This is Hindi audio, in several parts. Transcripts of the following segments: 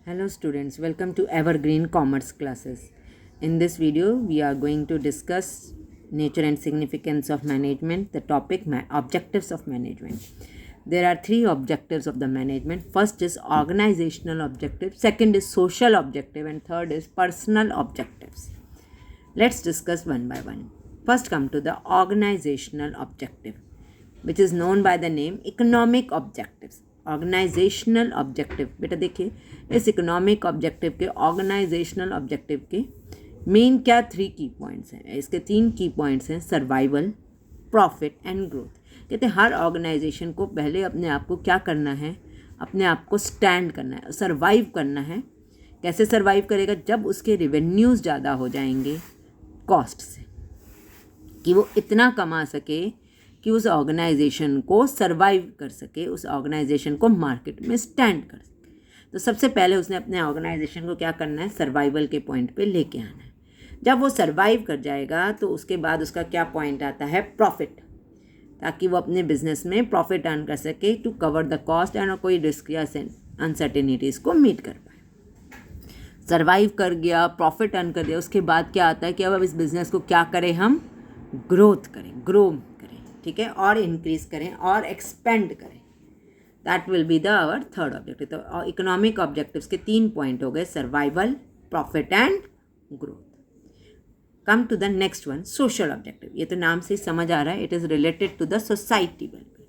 Hello students, welcome to Evergreen Commerce classes. In this video, we are going to discuss nature and significance of management, the topic objectives of management. There are three objectives of the management. First is organizational objective, second is social objective, and third is personal objectives. Let's discuss one by one. First come to the organizational objective, which is known by the name economic objectives. Organizational objective, बेटा देखिए इस इकोनॉमिक ऑब्जेक्टिव के ऑर्गेनाइजेशनल ऑब्जेक्टिव के मेन क्या थ्री की पॉइंट्स हैं. इसके तीन की पॉइंट्स हैं: सर्वाइवल, प्रॉफिट एंड ग्रोथ. कहते हैं हर ऑर्गेनाइजेशन को पहले अपने आप को क्या करना है, अपने आप को स्टैंड करना है, सर्वाइव करना है. कैसे सर्वाइव करेगा? जब उसके रेवेन्यूज़ ज़्यादा हो जाएंगे कॉस्ट से, कि वो इतना कमा सके कि उस ऑर्गेनाइजेशन को सर्वाइव कर सके, उस ऑर्गेनाइजेशन को मार्केट में स्टैंड कर सके. तो सबसे पहले उसने अपने ऑर्गेनाइजेशन को क्या करना है, सर्वाइवल के पॉइंट पे लेके आना है. जब वो सर्वाइव कर जाएगा तो उसके बाद उसका क्या पॉइंट आता है, प्रॉफिट, ताकि वो अपने बिजनेस में प्रॉफिट अर्न कर सके to cover the cost and कोई रिस्क या अनसर्टेनिटीज़ को मीट कर पाए. सर्वाइव कर गया, प्रॉफिट अर्न कर दिया, उसके बाद क्या आता है कि अब इस बिज़नेस को क्या करें, हम ग्रोथ करें, ग्रो करें, ठीक है, और इंक्रीज करें और एक्सपेंड करें. That will be the our third objective. तो इकोनॉमिक ऑब्जेक्टिव्स के तीन पॉइंट हो गए: survival, profit and growth. Come to the next one, social objective. ये तो नाम से ही समझ आ रहा है, it is related to the society welfare.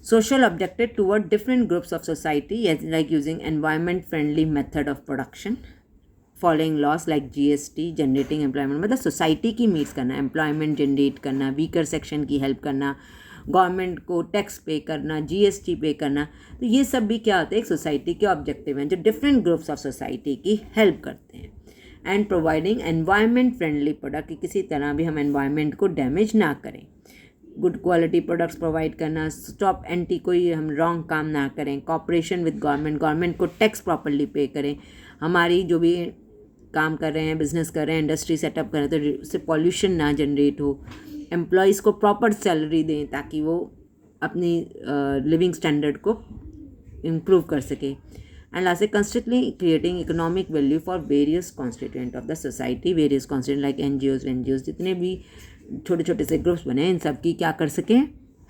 Social objective toward different groups of society, like using environment friendly method of production, following laws like GST, generating employment. मतलब सोसाइटी की मीट्स करना, एम्प्लॉयमेंट जनरेट करना, वीकर सेक्शन की हेल्प करना, गवर्नमेंट को टैक्स पे करना, जीएसटी पे करना. तो ये सब भी क्या होते हैं, एक सोसाइटी के ऑब्जेक्टिव हैं जो डिफरेंट ग्रुप्स ऑफ सोसाइटी की हेल्प करते हैं. And providing environment friendly product, कि किसी तरह भी हम एनवायरमेंट को डैमेज ना करें. गुड क्वालिटी प्रोडक्ट्स प्रोवाइड करना, स्टॉप एंटी कोई हम रॉन्ग काम ना करें, कॉपरेशन विद गवर्नमेंट, गवर्नमेंट को टैक्स प्रॉपरली पे करें. हमारी जो भी काम कर रहे हैं, बिजनेस कर रहे हैं, इंडस्ट्री सेटअप कर रहे हैं, तो उससे पॉल्यूशन ना जनरेट हो. एम्प्लॉयज़ को प्रॉपर सैलरी दें ताकि वो अपनी लिविंग स्टैंडर्ड को इम्प्रूव कर सके. And last, constantly creating economic value for various constituent of the society, various constituent like NGOs, जितने भी छोटे छोटे से ग्रुप्स बने हैं, इन सब की क्या कर सकें,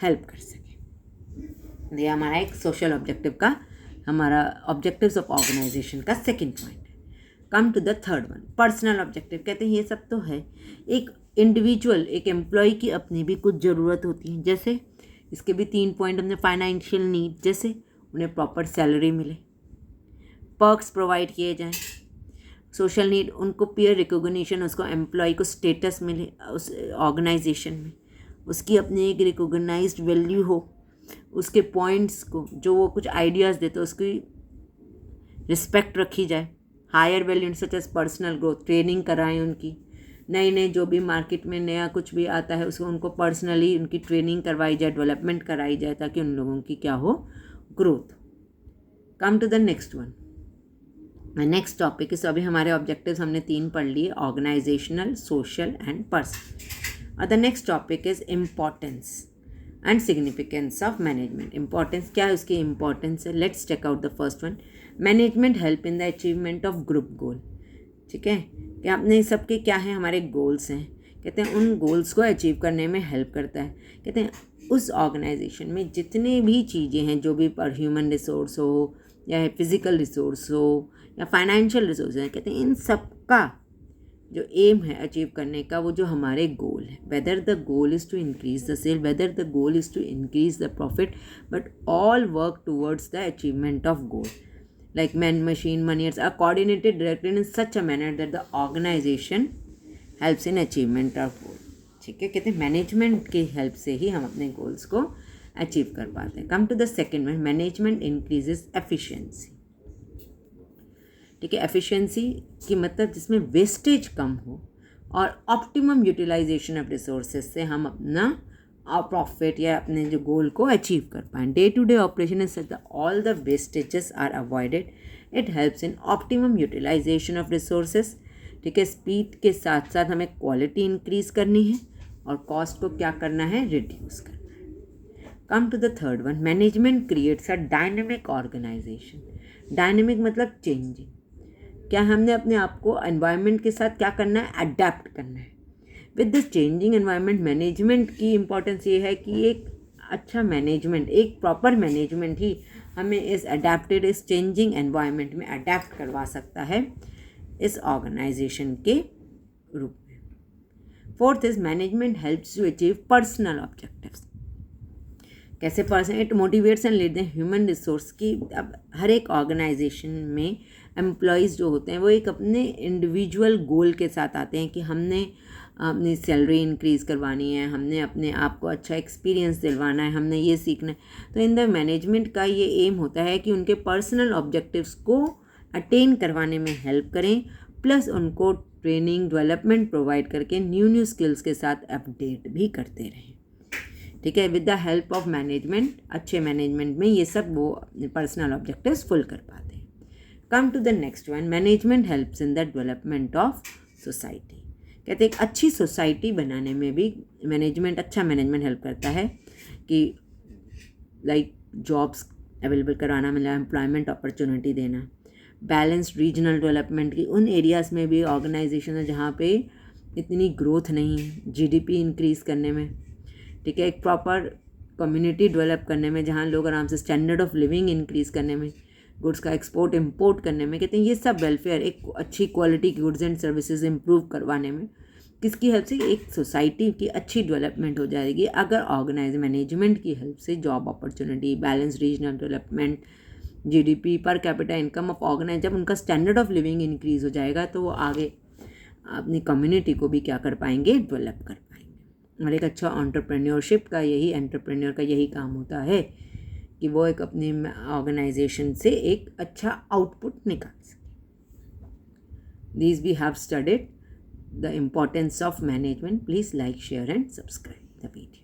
हेल्प कर सकें. ये हमारा एक सोशल ऑब्जेक्टिव का, हमारा ऑब्जेक्टिव्स ऑफ ऑर्गेनाइजेशन का second point. Come to the third one, personal objective. कहते हैं ये सब तो है, एक इंडिविजुअल, एक एम्प्लॉय की अपनी भी कुछ ज़रूरत होती है. जैसे इसके भी तीन पॉइंट हमने, फाइनेंशियल नीड, जैसे उन्हें प्रॉपर सैलरी मिले, पर्क्स प्रोवाइड किए जाएं. सोशल नीड, उनको पीयर रिकॉग्निशन, उसको एम्प्लॉय को स्टेटस मिले उस ऑर्गेनाइजेशन में, उसकी अपनी एक रिकॉग्नाइज्ड वैल्यू हो, उसके पॉइंट्स को, जो वो कुछ आइडियाज़ देते उसकी रिस्पेक्ट रखी जाए. Higher value such as personal growth, training कराएं उनकी, नए नए जो भी मार्केट में नया कुछ भी आता है उसको उनको पर्सनली उनकी ट्रेनिंग करवाई जाए, डेवलपमेंट कराई जाए, ताकि उन लोगों की क्या हो, growth. Come to the next one, next topic इस, अभी हमारे ऑब्जेक्टिव्स हमने तीन पढ़ लिए: ऑर्गेनाइजेशनल, सोशल एंड पर्सनल. और the next topic is importance and significance of management. Importance क्या है, उसकी इंपॉर्टेंस है. Let's check out the first one, management help in the achievement of group goal. ठीक है, कि अपने सबके क्या हैं, हमारे गोल्स हैं. कहते हैं उन गोल्स को अचीव करने में हेल्प करता है. कहते हैं उस ऑर्गेनाइजेशन में जितने भी चीज़ें हैं, जो भी पर ह्यूमन रिसोर्स हो या फिज़िकल रिसोर्स हो या फाइनेंशियल रिसोर्स हैं, कहते हैं इन सब का जो एम है अचीव करने का, वो जो हमारे गोल है, whether the goal is to increase the sale, whether the goal is to increase the profit, but all work towards the achievement of goal. Like men, machine, money are coordinated directly in such a manner that the organization helps in achievement of goal. ठीक है, कहते हैं मैनेजमेंट की हेल्प से ही हम अपने गोल्स को अचीव कर पाते हैं. Come to the second one, management increases efficiency. ठीक है, एफिशिएंसी की मतलब जिसमें वेस्टेज कम हो और ऑप्टिमम यूटिलाइजेशन ऑफ रिसोर्सेज से हम अपना प्रॉफिट या अपने जो गोल को अचीव कर पाएँ. Day to day operation is such that all the wastages are avoided. It helps in optimum utilization of resources. ठीक है, स्पीड के साथ साथ हमें क्वालिटी इंक्रीज करनी है और कॉस्ट को क्या करना है, रिड्यूस करना है. Come to the third one, management creates a dynamic organization. Dynamic मतलब चेंजिंग, क्या हमने अपने आप को एनवायरनमेंट के साथ क्या करना है, अडेप्ट करना है। With this changing environment, management की इम्पोर्टेंस ये है कि एक अच्छा मैनेजमेंट, एक प्रॉपर मैनेजमेंट ही हमें इस अडेप्टेड, इस चेंजिंग एनवायरनमेंट में अडेप्ट करवा सकता है इस ऑर्गेनाइजेशन के रूप में। Fourth is management helps to achieve personal objectives. कैसे person, it motivates and lead the human resource की। अब हर एक ऑर्गेनाइजेशन में एम्प्लॉयज़ जो होते हैं वो एक अपने इंडिविजुअल गोल के साथ आते हैं कि हमने अपनी सैलरी इंक्रीज़ करवानी है, हमने अपने आप को अच्छा एक्सपीरियंस दिलवाना है, हमने ये सीखना है। तो इन द मैनेजमेंट का ये एम होता है कि उनके पर्सनल ऑब्जेक्टिव्स को अटेन करवाने में हेल्प करें, प्लस उनको ट्रेनिंग डेवलपमेंट प्रोवाइड करके न्यू स्किल्स के साथ अपडेट भी करते रहें। ठीक है, with the help of management, अच्छे मैनेजमेंट में ये सब वो पर्सनल ऑब्जेक्टिव्स फुल कर पाते हैं। Come to the next one, management helps in the development of society. कहते हैं एक अच्छी सोसाइटी बनाने में भी मैनेजमेंट, अच्छा मैनेजमेंट हेल्प करता है कि लाइक जॉब्स अवेलेबल करवाना, मतलब एम्प्लॉयमेंट अपॉर्चुनिटी देना, बैलेंस्ड रीजनल डेवलपमेंट की उन एरियाज़ में भी ऑर्गेनाइजेशन है जहाँ पे इतनी ग्रोथ नहीं है, जीडीपी इंक्रीज़ करने में। ठीक है, एक प्रॉपर कम्युनिटी डेवलप करने में, जहाँ लोग आराम से स्टैंडर्ड ऑफ लिविंग इंक्रीज़ करने में, गुड्स का एक्सपोर्ट इंपोर्ट करने में। कहते हैं ये सब वेलफेयर, एक अच्छी क्वालिटी की गुड्स एंड सर्विसेज इंप्रूव करवाने में किसकी हेल्प से, एक सोसाइटी की अच्छी डेवलपमेंट हो जाएगी अगर ऑर्गेनाइज मैनेजमेंट की हेल्प से job opportunity, balance regional development, GDP, per capita income of organise, जब उनका स्टैंडर्ड ऑफ लिविंग इंक्रीज़ हो जाएगा तो वो आगे अपनी कम्युनिटी को भी क्या कर पाएंगे, डेवलप कर पाएंगे। और एक अच्छा एंटरप्रेन्योरशिप का यही, एंटरप्रेन्योर का यही काम होता है कि वो एक अपनी ऑर्गेनाइजेशन से एक अच्छा आउटपुट निकाल सके। These we have studied the importance of management. Please like, share and subscribe the video.